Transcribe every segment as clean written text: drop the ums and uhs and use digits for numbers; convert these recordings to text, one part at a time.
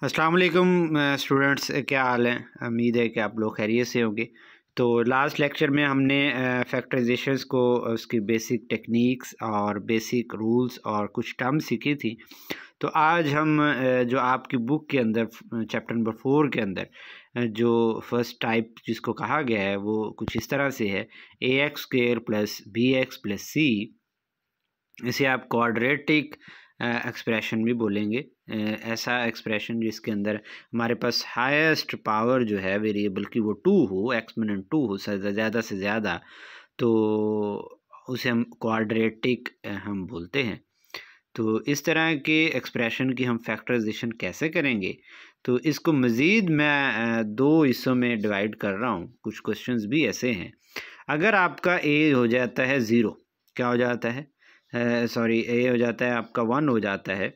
अस्सलाम वालेकुम स्टूडेंट्स, क्या हाल है। उम्मीद है कि आप लोग खैरियत से होंगे। तो लास्ट लेक्चर में हमने फैक्टराइजेशंस को उसकी बेसिक टेक्निक्स और बेसिक रूल्स और कुछ टर्म सीखी थी। तो आज हम जो आपकी बुक के अंदर चैप्टर नंबर 4 के अंदर जो फर्स्ट टाइप जिसको कहा गया है वो कुछ इस तरह से है, ax² प्लस bx प्लस सी। इसे आप क्वाड्रेटिक एक्सप्रेशन भी बोलेंगे। ऐसा एक्सप्रेशन जिसके अंदर हमारे पास हाईएस्ट पावर जो है वेरिएबल की वो 2 हो, एक्सपोनेंट 2 हो, ज़्यादा से ज़्यादा, तो उसे हम क्वाड्रेटिक हम बोलते हैं। तो इस तरह के एक्सप्रेशन की हम फैक्टराइजेशन कैसे करेंगे, तो इसको मज़ीद मैं दो हिस्सों में डिवाइड कर रहा हूँ। कुछ क्वेश्चंस भी ऐसे हैं। अगर आपका ए हो जाता है 0, क्या हो जाता है, सॉरी ए हो जाता है आपका 1 हो जाता है,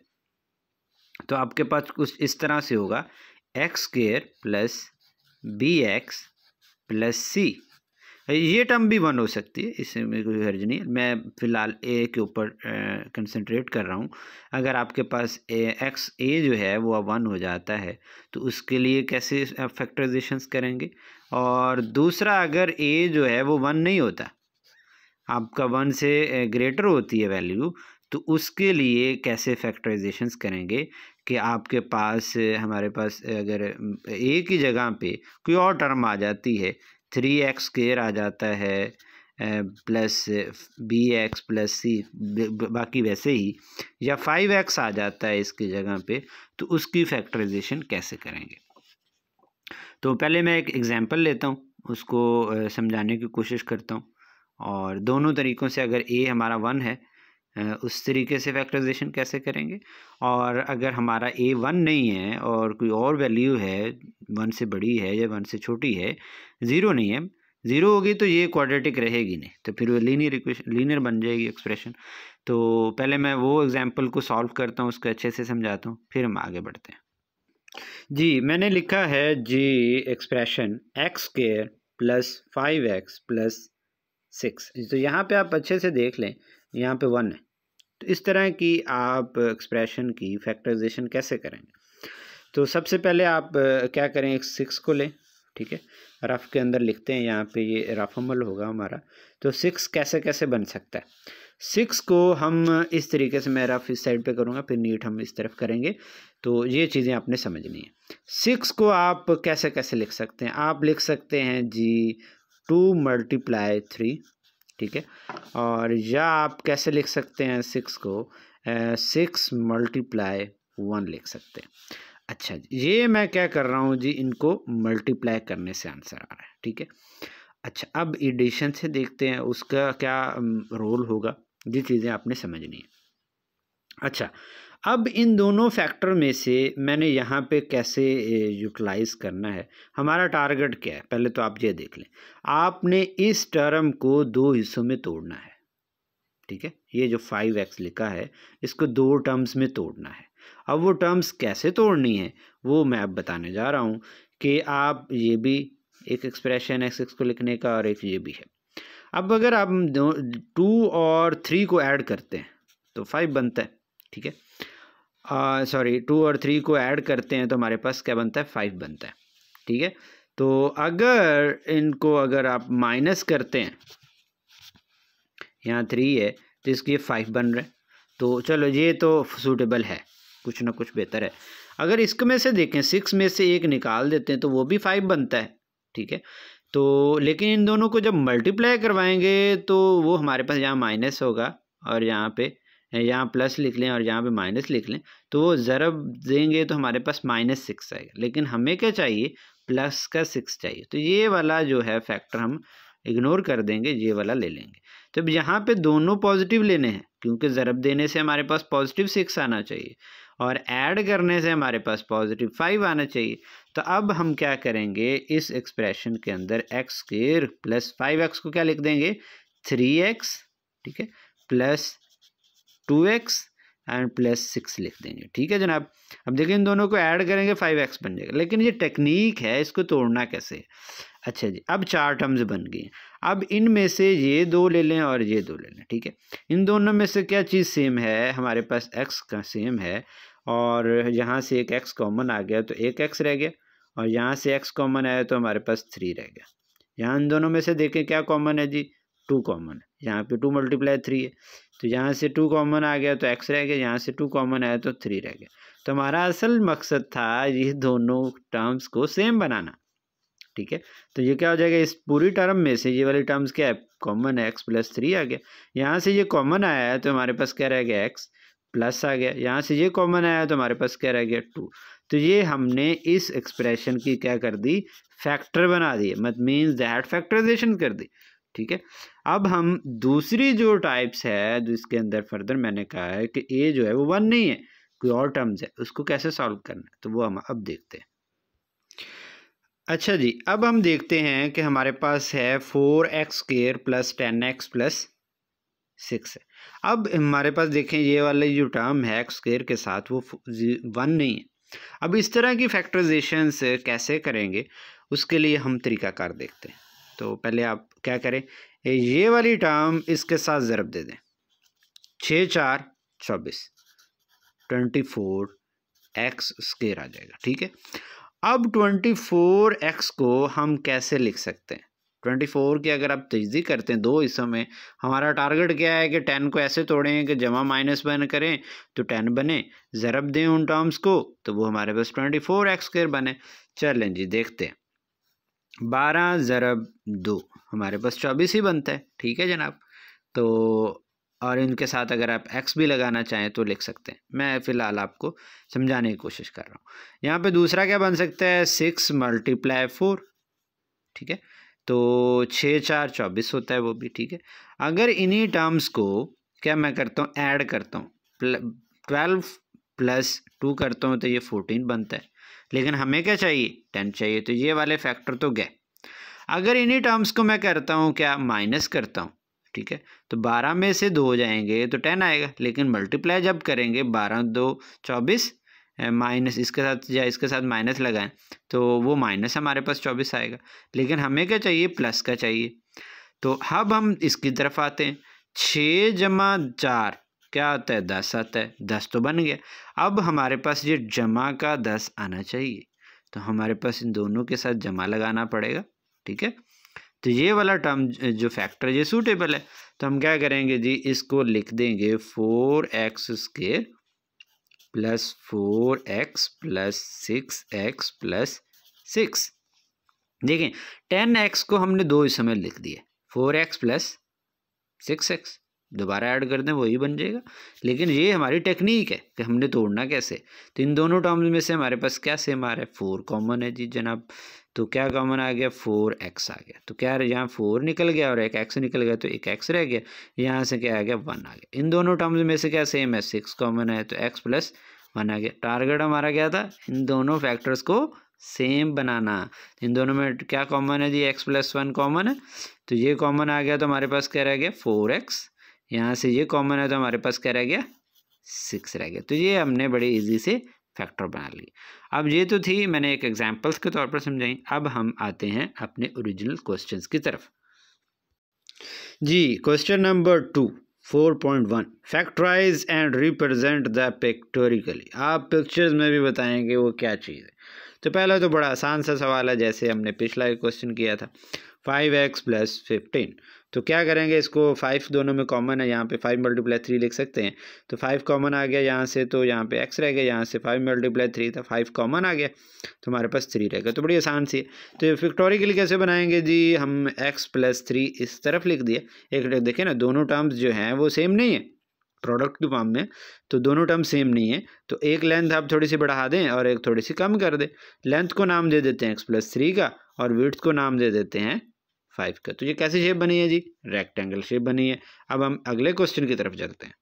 तो आपके पास कुछ इस तरह से होगा x² प्लस bx प्लस सी। ये टर्म भी 1 हो सकती है, इसमें कोई हर्ज नहीं है। मैं फ़िलहाल ए के ऊपर कंसंट्रेट कर रहा हूँ। अगर आपके पास ए जो है वो 1 हो जाता है तो उसके लिए कैसे फैक्टराइजेशंस करेंगे। और दूसरा, अगर ए जो है वो 1 नहीं होता, आपका 1 से ग्रेटर होती है वैल्यू, तो उसके लिए कैसे फैक्टराइजेशंस करेंगे कि आपके पास हमारे पास अगर ए की जगह पे कोई और टर्म आ जाती है, 3x² आ जाता है प्लस bx प्लस सी, बाकी वैसे ही, या 5x आ जाता है इसकी जगह पे, तो उसकी फैक्टराइजेशन कैसे करेंगे। तो पहले मैं एक एग्जांपल लेता हूँ, उसको समझाने की कोशिश करता हूँ। और दोनों तरीक़ों से, अगर ए हमारा 1 है उस तरीके से फैक्टराइजेशन कैसे करेंगे, और अगर हमारा ए 1 नहीं है और कोई और वैल्यू है 1 से बड़ी है या 1 से छोटी है, 0 नहीं है, 0 होगी तो ये क्वाड्रेटिक रहेगी नहीं, तो फिर वो लीनियर बन जाएगी एक्सप्रेशन। तो पहले मैं वो एग्जांपल को सॉल्व करता हूँ, उसको अच्छे से समझाता हूँ, फिर हम आगे बढ़ते हैं। जी, मैंने लिखा है जी expression x² plus 5x plus 6। तो यहाँ पे आप अच्छे से देख लें, यहाँ पे 1 है। तो इस तरह की आप एक्सप्रेशन की फैक्टराइजेशन कैसे करेंगे। तो सबसे पहले आप क्या करें, 6 को लें, ठीक है, रफ के अंदर लिखते हैं, यहाँ पे ये रफ अमल होगा हमारा। तो 6 कैसे कैसे बन सकता है। 6 को हम इस तरीके से, मैं रफ इस साइड पे करूँगा, फिर नीट हम इस तरफ करेंगे, तो ये चीज़ें आपने समझनी है। 6 को आप कैसे कैसे लिख सकते हैं, आप लिख सकते हैं जी 2 × 3, ठीक है। और या आप कैसे लिख सकते हैं 6 को 6 × 1 लिख सकते हैं। अच्छा जी, ये मैं क्या कर रहा हूँ जी, इनको मल्टीप्लाई करने से आंसर आ रहा है, ठीक है। अच्छा, अब एडिशन से देखते हैं उसका क्या रोल होगा, ये चीज़ें आपने समझनी है। अच्छा, अब इन दोनों फैक्टर में से मैंने यहाँ पे कैसे यूटिलाइज़ करना है, हमारा टारगेट क्या है, पहले तो आप ये देख लें। आपने इस टर्म को 2 हिस्सों में तोड़ना है, ठीक है। ये जो 5x लिखा है इसको 2 टर्म्स में तोड़ना है। अब वो टर्म्स कैसे तोड़नी है वो मैं अब बताने जा रहा हूँ कि आप, ये भी एक एक्सप्रेशन है 6 को लिखने का और एक ये भी है। अब अगर आप 2 और 3 को ऐड करते हैं तो 5 बनता है, ठीक है। सॉरी, 2 और 3 को ऐड करते हैं तो हमारे पास क्या बनता है, 5 बनता है, ठीक है। तो अगर इनको अगर आप माइनस करते हैं, यहाँ 3 है तो इसके 5 बन रहे हैं, तो चलो ये तो सूटेबल है, कुछ ना कुछ बेहतर है। अगर इसको में से देखें, 6 में से एक निकाल देते हैं तो वो भी 5 बनता है, ठीक है। तो लेकिन इन दोनों को जब मल्टीप्लाई करवाएंगे तो वो हमारे पास यहाँ माइनस होगा, और यहाँ पे, यहाँ प्लस लिख लें और यहाँ पे माइनस लिख लें, तो वो ज़रब देंगे तो हमारे पास -6 आएगा। लेकिन हमें क्या चाहिए, प्लस का 6 चाहिए, तो ये वाला जो है फैक्टर हम इग्नोर कर देंगे, ये वाला ले लेंगे। तो अब यहाँ पे दोनों पॉजिटिव लेने हैं, क्योंकि ज़रब देने से हमारे पास +6 आना चाहिए और ऐड करने से हमारे पास +5 आना चाहिए। तो अब हम क्या करेंगे, इस एक्सप्रेशन के अंदर x² प्लस 5x को क्या लिख देंगे, 3x, ठीक है, प्लस 2x एंड प्लस 6 लिख देंगे, ठीक है जनाब। अब देखिए, इन दोनों को ऐड करेंगे 5x बन जाएगा, लेकिन ये टेक्निक है, इसको तोड़ना कैसे है। अच्छा जी, अब 4 टर्म्स बन गई। अब इनमें से ये 2 ले लें और ये 2 ले लें, ठीक है। इन दोनों में से क्या चीज़ सेम है, हमारे पास x का सेम है और यहाँ से एक x कॉमन आ गया तो एक x रह गया, और यहाँ से x कॉमन आया तो हमारे पास 3 रह गया। यहाँ इन दोनों में से देखें क्या कॉमन है जी, 2 कॉमन है। यहाँ पे 2 × 3 है, तो यहाँ से 2 कॉमन आ गया तो x रह गया, यहाँ से 2 कॉमन आया तो 3 रह गया। तो हमारा असल मकसद था ये दोनों टर्म्स को सेम बनाना, ठीक है। तो ये क्या हो जाएगा, इस पूरी टर्म में से ये वाली टर्म्स क्या है, कॉमन है, x+3 आ गया। यहाँ से ये कॉमन आया है तो हमारे पास क्या रह गया, x प्लस आ गया। यहाँ से ये कॉमन आया तो हमारे पास क्या रह गया, 2। तो ये हमने इस एक्सप्रेशन की क्या कर दी, फैक्टर बना दी, मत मीन्स दैट फैक्टराइजेशन कर दी, ठीक है। अब हम दूसरी जो टाइप्स है जिसके अंदर फर्दर मैंने कहा है कि a जो है वो 1 नहीं है, कोई और टर्म्स है, उसको कैसे सॉल्व करना है तो वो हम अब देखते हैं। अच्छा जी, अब हम देखते हैं कि हमारे पास है 4x² + 10x + 6 है। अब हमारे पास देखें ये वाला जो टर्म है x² के साथ वो 1 नहीं है। अब इस तरह की फैक्टराइजेशन से कैसे करेंगे उसके लिए हम तरीकाकार देखते हैं। तो पहले आप क्या करें, ये वाली टर्म इसके साथ ज़रब दे दें, 6 × 4 = 24, 24x² आ जाएगा, ठीक है। अब 24x को हम कैसे लिख सकते हैं, 24 की अगर आप तजदीद करते हैं 2 हिस्सों में, हमारा टारगेट क्या है कि 10 को ऐसे तोड़ें कि जमा माइनस बन करें तो 10 बने, ज़रब दें उन टर्म्स को तो वो हमारे पास 24x² बने। चलें जी देखते हैं, 12 × 2 हमारे पास 24 ही बनता है, ठीक है जनाब। तो और इनके साथ अगर आप x भी लगाना चाहें तो लिख सकते हैं, मैं फ़िलहाल आपको समझाने की कोशिश कर रहा हूँ। यहाँ पे दूसरा क्या बन सकता है, 6 × 4, ठीक है। तो 6 × 4 = 24 होता है वो भी, ठीक है। अगर इन्हीं टर्म्स को क्या मैं करता हूँ, ऐड करता हूँ, 12 + 2 करता हूँ तो ये 14 बनता है, लेकिन हमें क्या चाहिए, 10 चाहिए, तो ये वाले फैक्टर तो गए। अगर इन्हीं टर्म्स को मैं करता हूँ क्या, माइनस करता हूँ, ठीक है, तो 12 में से 2 जाएंगे तो 10 आएगा, लेकिन मल्टीप्लाई जब करेंगे 12 × 2 = 24, माइनस इसके साथ या इसके साथ माइनस लगाएं तो वो माइनस हमारे पास 24 आएगा, लेकिन हमें क्या चाहिए, प्लस का चाहिए। तो अब हम इसकी तरफ आते हैं, 6 × 4 क्या आता है, 10 आता है, 10 तो बन गया। अब हमारे पास ये जमा का 10 आना चाहिए, तो हमारे पास इन दोनों के साथ जमा लगाना पड़ेगा, ठीक है। तो ये वाला टर्म जो फैक्टर ये सूटेबल है, तो हम क्या करेंगे जी, इसको लिख देंगे 4x² + 4x + 6x + 6। देखें 10x को हमने 2 हिस्सों में लिख दिया, 4x + 6x, दोबारा ऐड कर दें वही बन जाएगा, लेकिन ये हमारी टेक्निक है कि हमने तोड़ना कैसे। तो इन दोनों टर्म्स में से हमारे पास क्या सेम आ रहा है, 4 कॉमन है जी जनाब, तो क्या कॉमन आ गया, 4x आ गया। तो क्या यहाँ 4 निकल गया और एक x निकल गया तो एक x रह गया, यहाँ से क्या आ गया, 1 आ गया। इन दोनों टर्म्स में से क्या सेम है, 6 कॉमन है तो x + 1 आ गया। टारगेट हमारा क्या था, इन दोनों फैक्टर्स को सेम बनाना। इन दोनों में क्या कॉमन है जी, x + 1 कॉमन है, तो ये कॉमन आ गया तो हमारे पास क्या रह गया, 4x। यहाँ से ये कॉमन है तो हमारे पास क्या रह गया, 6 रह गया। तो ये हमने बड़े इजी से फैक्टर बना ली। अब ये तो थी, मैंने एक एग्जांपल्स के तौर पर समझाई। अब हम आते हैं अपने ओरिजिनल क्वेश्चंस की तरफ जी। Question number 2 4.1 factorise and represent the pictorially. आप पिक्चर्स में भी बताएंगे वो क्या चीज़ है। तो पहला तो बड़ा आसान सा सवाल है, जैसे हमने पिछला एक क्वेश्चन किया था, 5x + 15। तो क्या करेंगे, इसको 5 दोनों में कॉमन है, यहाँ पे 5 × 3 लिख सकते हैं, तो 5 कॉमन आ गया यहाँ से, तो यहाँ पे x रह गया, यहाँ से 5 × 3 था, 5 कॉमन आ गया तो हमारे पास 3 रह गया। तो बड़ी आसान सी है। तो ये पिक्टोरिकली कैसे बनाएंगे जी, हम x + 3 इस तरफ लिख दिया। एक देखें ना, दोनों टर्म्स जो हैं वो सेम नहीं है प्रोडक्ट की फॉर्म में, तो दोनों टर्म सेम नहीं है, तो एक लेंथ आप थोड़ी सी बढ़ा दें और एक थोड़ी सी कम कर दें। लेंथ को नाम दे देते हैं x + 3 का और विड्थ को नाम दे देते हैं 5 का। तो ये कैसी शेप बनी है जी, रेक्टेंगल शेप बनी है। अब हम अगले क्वेश्चन की तरफ चलते हैं।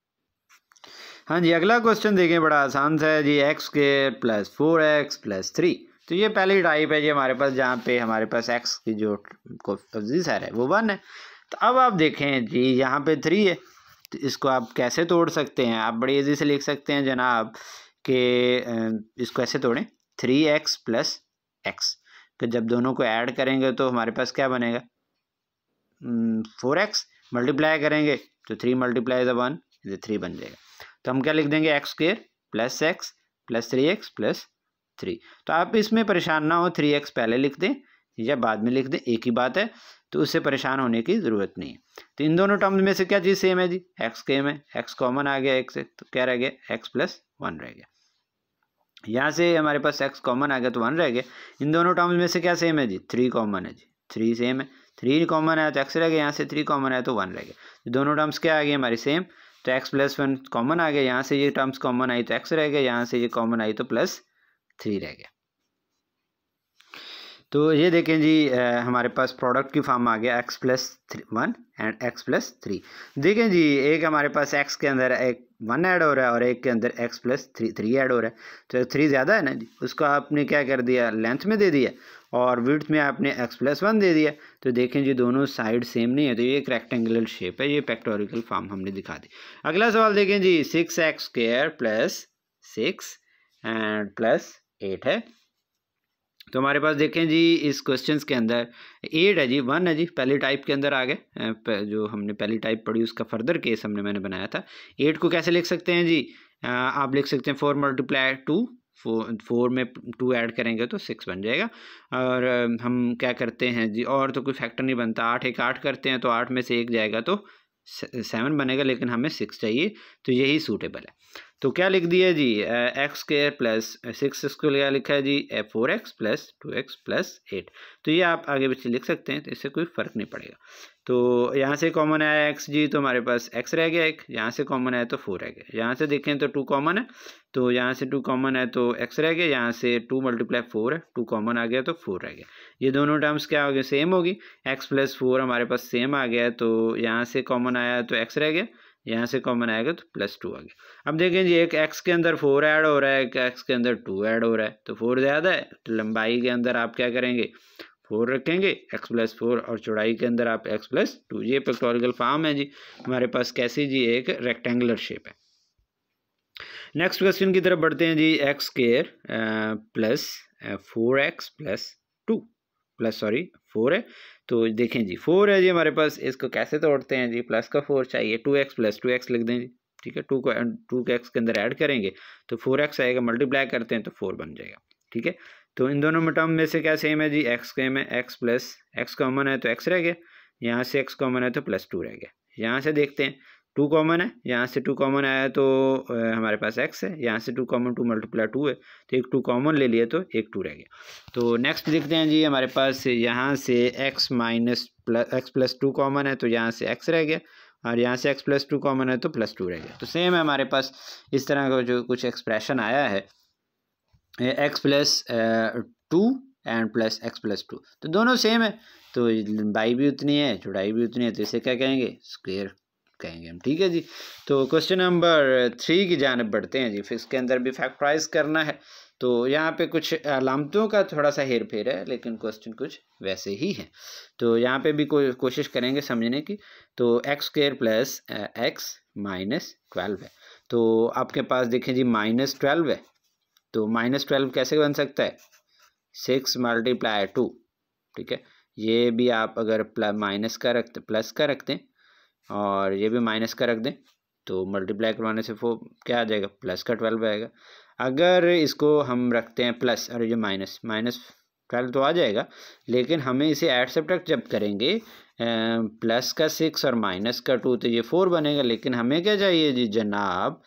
हाँ जी, अगला क्वेश्चन देखें, बड़ा आसान सा है जी, x² + 4x + 3। तो ये पहली टाइप है जी हमारे पास, जहाँ पे हमारे पास x की जो कोएफिशिएंट है वो 1 है। तो अब आप देखें जी, यहाँ पे 3 है, तो इसको आप कैसे तोड़ सकते हैं, आप बड़ी ईजी से लिख सकते हैं जनाब कि इसको ऐसे तोड़ें, 3x + x, तो जब दोनों को ऐड करेंगे तो हमारे पास क्या बनेगा, 4x, मल्टीप्लाई करेंगे तो 3 × 1 3 बन जाएगा। तो हम क्या लिख देंगे, x² + x plus 3x plus 3। तो आप इसमें परेशान ना हो, 3x पहले लिख दें या बाद में लिख दें, एक ही बात है, तो उससे परेशान होने की ज़रूरत नहीं है। तो इन दोनों टर्म्स में से क्या चीज़ सेम है जी, x सेम है, x कॉमन आ गया एक से, तो क्या रह गया x प्लस 1 रह गया। यहाँ से हमारे पास x कॉमन आ गया तो 1 रह गया। इन दोनों टर्म्स में से क्या सेम है जी, 3 कॉमन है जी, 3 सेम है, 3 कॉमन है तो x रह गया, यहाँ से 3 कॉमन है तो 1 रह गया। दोनों टर्म्स क्या आ गई हमारी सेम, तो x प्लस 1 कॉमन आ गया, यहाँ से ये टर्म्स कॉमन आई तो x रह गया, यहाँ से ये कॉमन आई तो प्लस 3 रह गया। तो ये देखें जी हमारे पास प्रोडक्ट की फॉर्म आ गया x plus 1 and x plus 3। देखें जी एक हमारे पास x के अंदर एक 1 ऐड हो रहा है और एक के अंदर x प्लस 3 ऐड हो रहा है, तो 3 ज़्यादा है ना जी, उसको आपने क्या कर दिया, लेंथ में दे दिया और विड्थ में आपने x प्लस 1 दे दिया। तो देखें जी दोनों साइड सेम नहीं है, तो ये एक रेक्टेंगुलर शेप है, ये फैक्टोरियल फॉर्म हमने दिखा दी। अगला सवाल देखें जी 6x² प्लस 6 एंड प्लस 8 है। तो हमारे पास देखें जी इस क्वेश्चंस के अंदर 8 है जी, 1 है जी, पहली टाइप के अंदर आ गए, जो हमने पहली टाइप पढ़ी उसका फर्दर केस मैंने बनाया था। 8 को कैसे लिख सकते हैं जी, आप लिख सकते हैं 4 मल्टीप्लाई 2, 4 में 2 ऐड करेंगे तो 6 बन जाएगा। और हम क्या करते हैं जी, और तो कोई फैक्टर नहीं बनता, 8 एक 8 करते हैं तो 8 में से 1 जाएगा तो 7 बनेगा, लेकिन हमें 6 चाहिए, तो यही सूटेबल है। तो क्या लिख दिया जी x² प्लस 6, इसको क्या लिखा है जी 4x प्लस 2x प्लस 8। तो ये आप आगे पीछे लिख सकते हैं, तो इससे कोई फ़र्क नहीं पड़ेगा। तो यहाँ से कॉमन आया x जी, तो हमारे पास x रह गया एक, यहाँ से कॉमन आया तो 4 रह गया, यहाँ से देखें तो 2 कॉमन है, तो यहाँ से 2 कॉमन है तो x रह गया, यहाँ से 2 मल्टीप्लाई 4 है, 2 कॉमन आ गया तो 4 रह गया। ये दोनों टर्म्स क्या हो गए, सेम होगी, x प्लस 4 हमारे पास सेम आ गया, तो यहाँ से कॉमन आया तो x रह गया, यहाँ से कॉमन आएगा तो प्लस 2 आ गया। अब देखें जी एक x के अंदर 4 ऐड हो रहा है, एक x के अंदर 2 ऐड हो रहा है, तो 4 ज़्यादा है, तो लंबाई के अंदर आप क्या करेंगे 4 रखेंगे, x प्लस 4, और चौड़ाई के अंदर आप x प्लस 2। ये फैक्टोरियल फॉर्म है जी हमारे पास, कैसी जी, एक रेक्टेंगुलर शेप है। नेक्स्ट क्वेश्चन की तरफ बढ़ते हैं जी, x² plus 4x plus 2 plus 4 है। तो देखें जी 4 है जी हमारे पास, इसको कैसे तोड़ते हैं जी, प्लस का 4 चाहिए, 2x प्लस 2x लिख दें जी, ठीक है, 2 को 2x के अंदर ऐड करेंगे तो 4x आएगा, मल्टीप्लाई करते हैं तो 4 बन जाएगा, ठीक है। तो इन दोनों टर्म में से क्या सेम है जी, x सेम है, x प्लस x कॉमन है तो x रह गया, यहाँ से x कॉमन है तो प्लस 2 रह गया। यहाँ से देखते हैं 2 कॉमन है, यहाँ से 2 कॉमन आया तो हमारे पास x है, यहाँ से 2 कॉमन 2 मल्टीप्लाई 2 है, तो एक 2 कॉमन ले लिया तो एक 2 रह गया। तो नेक्स्ट देखते हैं जी हमारे पास यहाँ से x प्लस 2 कॉमन है, तो यहाँ से x रह गया, और यहाँ से x प्लस 2 कॉमन है तो प्लस 2 रह गया। तो सेम है हमारे पास, इस तरह का जो कुछ एक्सप्रेशन आया है x plus 2 and plus x plus 2, तो दोनों सेम है, तो लंबाई भी उतनी है, चौड़ाई भी उतनी है, तो इसे क्या कहेंगे, स्क्वायर कहेंगे हम, ठीक है जी। तो क्वेश्चन नंबर 3 की जानिब बढ़ते हैं जी, फिर इसके अंदर भी फैक्टराइज करना है, तो यहाँ पे कुछ अलामतों का थोड़ा सा हेर फेर है, लेकिन क्वेश्चन कुछ वैसे ही है, तो यहाँ पे भी कोशिश करेंगे समझने की। तो x² प्लस x माइनस 12 है, तो आपके पास देखें जी -12 है, तो -12 कैसे बन सकता है, 6 मल्टीप्लाई 2, ठीक है। ये भी आप अगर माइनस का रखते, प्लस का रखते हैं, और ये भी माइनस का रख दें, तो मल्टीप्लाई करवाने से वो क्या आ जाएगा, प्लस का 12 आएगा। अगर इसको हम रखते हैं प्लस और ये माइनस 12 तो आ जाएगा, लेकिन हमें इसे ऐड सब्ट्रैक्ट जब करेंगे प्लस का 6 और माइनस का 2 तो ये 4 बनेगा, लेकिन हमें क्या चाहिए जी जनाब,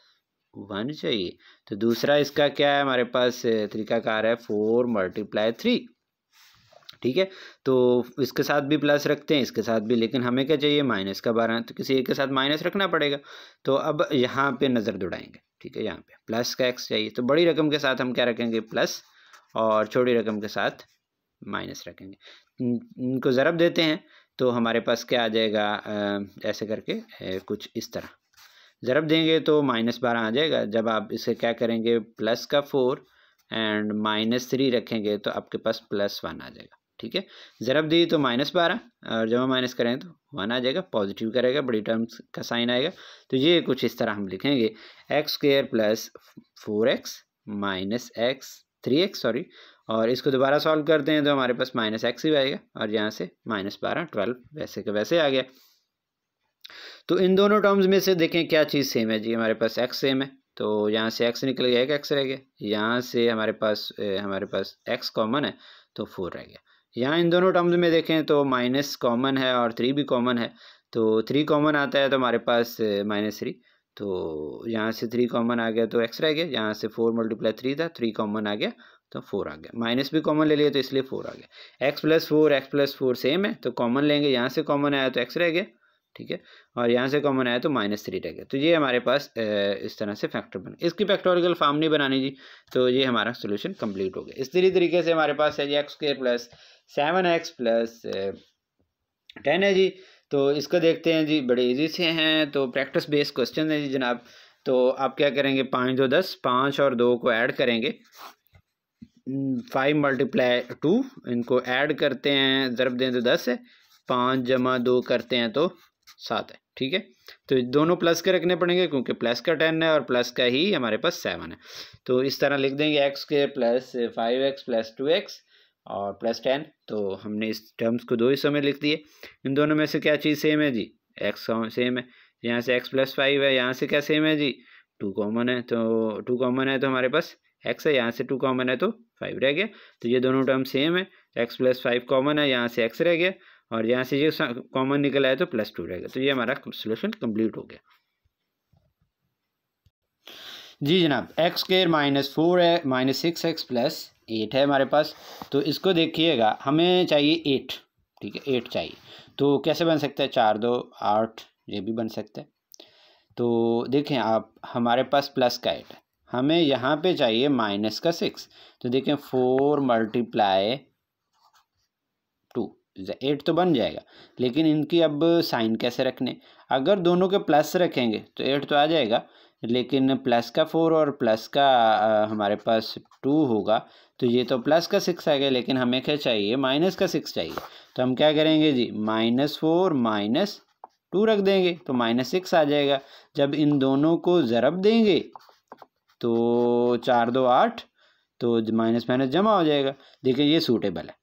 1 चाहिए। तो दूसरा इसका क्या है हमारे पास तरीकाकार है, 4 मल्टीप्लाई 3, ठीक है। तो इसके साथ भी प्लस रखते हैं, इसके साथ भी, लेकिन हमें क्या चाहिए, माइनस का 12, तो किसी एक के साथ माइनस रखना पड़ेगा। तो अब यहाँ पे नज़र दौड़ाएंगे, ठीक है, यहाँ पे प्लस का x चाहिए, तो बड़ी रकम के साथ हम क्या रखेंगे, प्लस, और छोटी रकम के साथ माइनस रखेंगे। इनको ज़रब देते हैं तो हमारे पास क्या आ जाएगा, ऐसे करके कुछ इस तरह ज़रब देंगे तो -12 आ जाएगा। जब आप इसे क्या करेंगे, प्लस का 4 एंड -3 रखेंगे तो आपके पास +1 आ जाएगा, ठीक है। ज़रब दी तो -12, और जब हम माइनस करें तो 1 आ जाएगा, पॉजिटिव करेगा, बड़ी टर्म्स का साइन आएगा। तो ये कुछ इस तरह हम लिखेंगे, x² plus 4x minus 3x sorry, और इसको दोबारा सॉल्व करते हैं तो हमारे पास -x ही आएगा, और यहाँ से -12 वैसे के वैसे आ गया। तो इन दोनों टर्म्स में से देखें क्या चीज़ सेम है जी, हमारे पास x सेम है, तो यहाँ से x निकल गया, एक x रह गया। यहाँ से हमारे पास x कॉमन है तो 4 रह गया। यहाँ इन दोनों टर्म्स में देखें तो माइनस कॉमन है और 3 भी कॉमन है, तो 3 कॉमन आता है तो हमारे पास -3, तो यहाँ से 3 कॉमन आ गया तो x रह गया। यहाँ से 4 × 3 था, 3 कॉमन आ गया तो 4 आ गया। माइनस भी कॉमन ले लिया तो इसलिए 4 आ गया। x + 4 सेम है तो कॉमन लेंगे, यहाँ से कॉमन आया तो x रह गया, ठीक है, और यहाँ से कॉमन आया तो -3 रह गया। तो ये हमारे पास इस तरह से फैक्टर बन। इसकी फैक्टोरियल फॉर्म नहीं बनानी जी, तो ये हमारा सोल्यूशन कंप्लीट हो गया। इस तरीके से हमारे पास है जी x² + 7x + 10 है जी। तो इसको देखते हैं जी, बड़े इजी से हैं, तो प्रैक्टिस बेस्ड क्वेश्चन है जी जनाब। तो आप क्या करेंगे, 5 2 10, 5 और 2 को ऐड करेंगे, 5 × 2, इनको ऐड करते हैं, ज़रब दें तो 10 है, 5 + 2 करते हैं तो 7 है, ठीक है। तो दोनों प्लस के रखने पड़ेंगे क्योंकि प्लस का 10 है और प्लस का ही हमारे पास 7 है। तो इस तरह लिख देंगे x² + 5x + 2x और +10। तो हमने इस टर्म्स को दो हिस्सों में लिख दिए। इन दोनों में से क्या चीज़ सेम है जी, x सेम है। यहाँ से x + 5 है, यहाँ से क्या सेम है जी, 2 कॉमन है, तो 2 कॉमन है तो हमारे पास x है, यहाँ से 2 कॉमन है तो 5 रह गया। तो ये दोनों टर्म सेम है, x + 5 कॉमन है, यहाँ से x रह गया और यहाँ से ये कॉमन निकल आया तो +2 रहेगा। तो ये हमारा सोल्यूशन कंप्लीट हो गया जी जनाब। x² - 4 है, -6x + 8 है हमारे पास। तो इसको देखिएगा, हमें चाहिए 8, ठीक है, 8 चाहिए। तो कैसे बन सकता है, 4 2 8, ये भी बन सकता है। तो देखें आप, हमारे पास प्लस का 8 है, हमें यहाँ पे चाहिए माइनस का 6। तो देखें 4 × 2 8 तो बन जाएगा, लेकिन इनकी अब साइन कैसे रखने। अगर दोनों के प्लस रखेंगे तो 8 तो आ जाएगा, लेकिन प्लस का 4 और प्लस का हमारे पास 2 होगा तो ये तो प्लस का 6 आ गया, लेकिन हमें क्या चाहिए, माइनस का 6 चाहिए। तो हम क्या करेंगे जी, -4 - 2 रख देंगे तो -6 आ जाएगा। जब इन दोनों को ज़रब देंगे तो 4 2 8, तो माइनस माइनस जमा हो जाएगा। देखिए ये सूटेबल है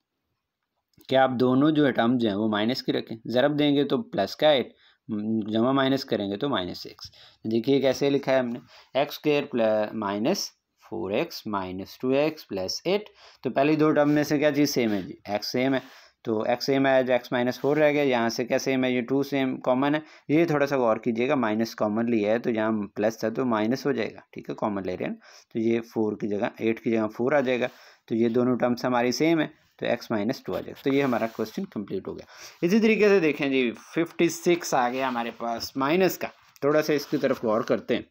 कि आप दोनों जो टर्म्स हैं वो माइनस की रखें, ज़रब देंगे तो प्लस का 8, जमा माइनस करेंगे तो -6। देखिए कैसे लिखा है हमने, x² + -4x - 2x + 8। तो पहली दो टर्म में से क्या चीज़ सेम है जी, x सेम है, तो x सेम है जो x - 4 रह गया। यहाँ से क्या सेम है, ये 2 सेम कॉमन है। ये थोड़ा सा गौर कीजिएगा, माइनस कॉमन लिया है तो यहाँ प्लस था तो माइनस हो जाएगा, ठीक है, कॉमन ले रहे हैं तो ये 4 की जगह 8 की जगह 4 आ जाएगा। तो ये दोनों टर्म्स हमारी सेम है तो x - 2 आ जाएगा। तो ये हमारा क्वेश्चन कंप्लीट हो गया। इसी तरीके से देखें जी, 56 आ गया हमारे पास माइनस का। थोड़ा सा इसकी तरफ गौर करते हैं,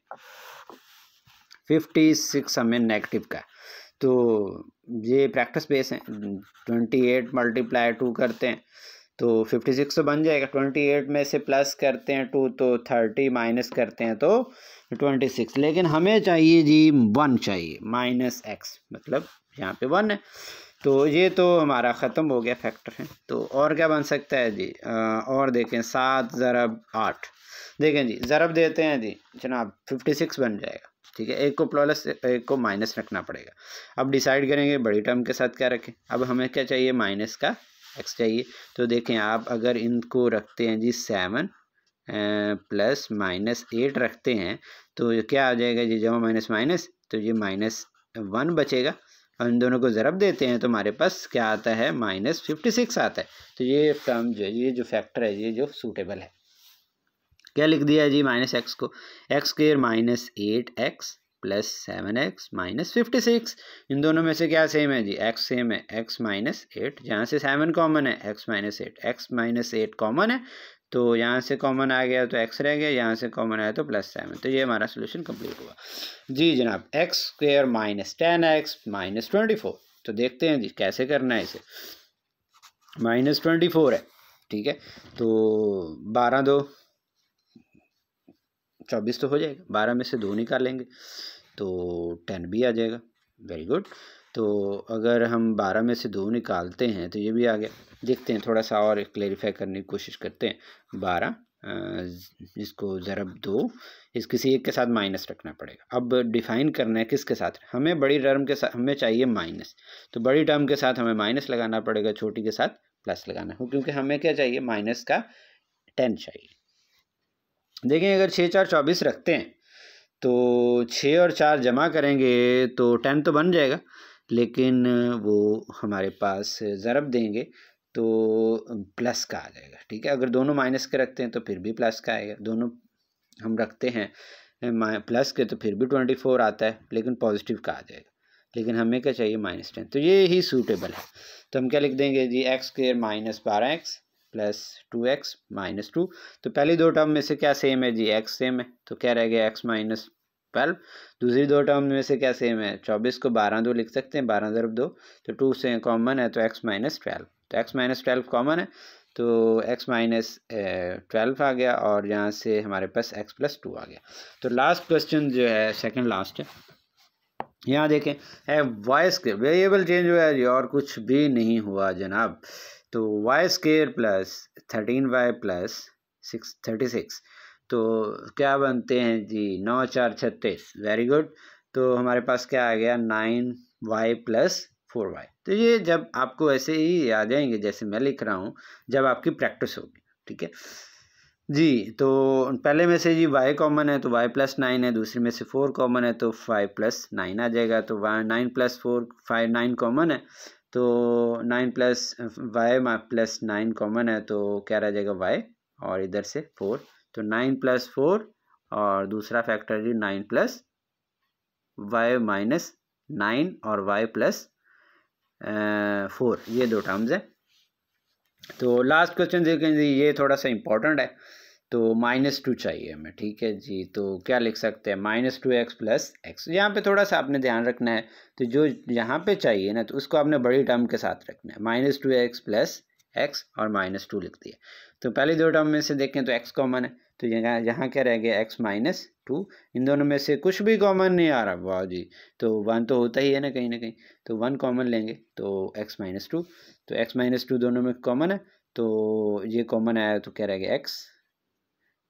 56 हमें नेगेटिव का, तो ये प्रैक्टिस बेस है। 28 × 2 करते हैं तो 56 तो बन जाएगा। 28 में से प्लस करते हैं 2 तो 30, माइनस करते हैं तो 26। लेकिन हमें चाहिए जी 1 चाहिए, -x, मतलब यहाँ पे 1 है। तो ये तो हमारा ख़त्म हो गया फैक्टर है। तो और क्या बन सकता है जी, और देखें 7 × 8, देखें जी ज़रब देते हैं जी जनाब, 56 बन जाएगा, ठीक है। एक को प्लस एक को माइनस रखना पड़ेगा। अब डिसाइड करेंगे बड़ी टर्म के साथ क्या रखें। अब हमें क्या चाहिए, माइनस का x चाहिए। तो देखें आप अगर इनको रखते हैं जी 7 + -8 रखते हैं तो ये क्या आ जाएगा जी, जमा माइनस माइनस, तो ये -1 बचेगा। और इन दोनों को ज़रब देते हैं तो हमारे पास क्या आता है, -56 आता है। तो ये टर्म जो है, ये जो फैक्टर है, ये जो सूटेबल है। क्या लिख दिया है जी, -x को, x² - 8x + 7x - 56। इन दोनों में से क्या सेम है जी, x सेम है, x - 8, यहाँ से 7 कॉमन है, x - 8, x - 8 कॉमन है तो यहाँ से कॉमन आ गया तो x रह गया, यहाँ से कॉमन आया तो +7। तो ये हमारा सोल्यूशन कंप्लीट हुआ जी जनाब। x² - 10x - 24। तो देखते हैं जी कैसे करना है इसे। -24 है, ठीक है, तो 12 2 24 तो हो जाएगा। 12 में से 2 निकालेंगे तो 10 भी आ जाएगा। Very good. तो अगर हम 12 में से 2 निकालते हैं तो ये भी आ गया। देखते हैं थोड़ा सा और क्लेरिफाई करने की कोशिश करते हैं। 12 इसको ज़रब 2, इस किसी एक के साथ माइनस रखना पड़ेगा। अब डिफाइन करना है किसके साथ, हमें बड़ी टर्म के साथ हमें चाहिए माइनस, तो बड़ी टर्म के साथ हमें माइनस लगाना पड़ेगा, छोटी के साथ प्लस लगाना है, क्योंकि हमें क्या चाहिए, -10 चाहिए। देखें अगर 6 4 24 रखते हैं तो 6 और 4 जमा करेंगे तो 10 तो बन जाएगा, लेकिन वो हमारे पास ज़रब देंगे तो प्लस का आ जाएगा। ठीक है, अगर दोनों माइनस के रखते हैं तो फिर भी प्लस का आएगा, दोनों हम रखते हैं प्लस के तो फिर भी 24 आता है, लेकिन पॉजिटिव का आ जाएगा। लेकिन हमें क्या चाहिए, -10, तो ये ही सूटेबल है। तो हम क्या लिख देंगे जी, x² -12x प्लस 2x -2। तो पहली दो टर्म में से क्या सेम है जी, x सेम है, तो क्या रह गया x -12। दूसरी दो टर्म में से क्या सेम है, 24 को 12 दो लिख सकते हैं, 12 × 2, तो 2 से कॉमन है तो x -12, तो x -12 कॉमन है तो x -12 आ गया, और यहाँ से हमारे पास x + 2 आ गया। तो लास्ट क्वेश्चन जो है, सेकंड लास्ट है, यहाँ देखें है y² वेरिएबल चेंज हुआ है जी, और कुछ भी नहीं हुआ जनाब। तो y² + 13y + 36, तो क्या बनते हैं जी, 9 × 4 = 36, वेरी गुड। तो हमारे पास क्या आ गया, 9y + 4y। तो ये जब आपको ऐसे ही आ जाएंगे जैसे मैं लिख रहा हूँ, जब आपकी प्रैक्टिस होगी। ठीक है जी, तो पहले में से जी y कॉमन है तो y + 9 है, दूसरे में से 4 कॉमन है तो 5 + 9 आ जाएगा। तो 9 + 4 5 9 कॉमन है, तो 9 + y + 9 कॉमन है, तो क्या रह जाएगा y, और इधर से 4, तो 9 + 4 और दूसरा फैक्टर जी 9 + y - 9 और y + 4, ये दो टर्म्स है। तो लास्ट क्वेश्चन देखें जी, ये थोड़ा सा इम्पोर्टेंट है, तो -2 चाहिए हमें। ठीक है जी, तो क्या लिख सकते हैं, -2x + x। यहाँ पे थोड़ा सा आपने ध्यान रखना है, तो जो यहाँ पे चाहिए ना, तो उसको आपने बड़ी टर्म के साथ रखना है, -2x + x और -2 लिख दिया। तो पहली दो टर्म में से देखें तो x कॉमन है, तो यहाँ क्या रह गया, x -2। इन दोनों में से कुछ भी कॉमन नहीं आ रहा, वाह जी, तो 1 तो होता ही है ना कहीं ना कहीं, तो 1 कॉमन लेंगे तो x -2, तो x -2 दोनों में कॉमन है, तो ये कॉमन आया तो क्या रह गया, x,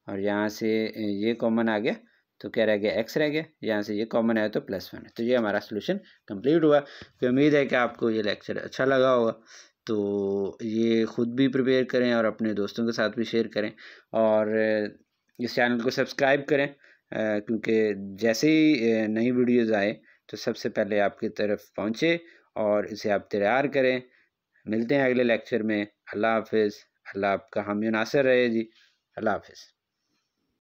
और यहाँ से ये कॉमन आ गया तो क्या रह गया, x रह गया, यहाँ से ये कॉमन आया तो +1 है। तो ये हमारा सोल्यूशन कंप्लीट हुआ। तो उम्मीद है कि आपको ये लेक्चर अच्छा लगा होगा, तो ये ख़ुद भी प्रिपेयर करें और अपने दोस्तों के साथ भी शेयर करें, और इस चैनल को सब्सक्राइब करें, क्योंकि जैसे ही नई वीडियोज़ आए तो सबसे पहले आपकी तरफ पहुँचे, और इसे आप तैयार करें। मिलते हैं अगले लेक्चर में। अल्लाह हाफ़िज़। अल्लाह आपका हामी नासिर रहे जी। अल्लाह हाफ़िज़।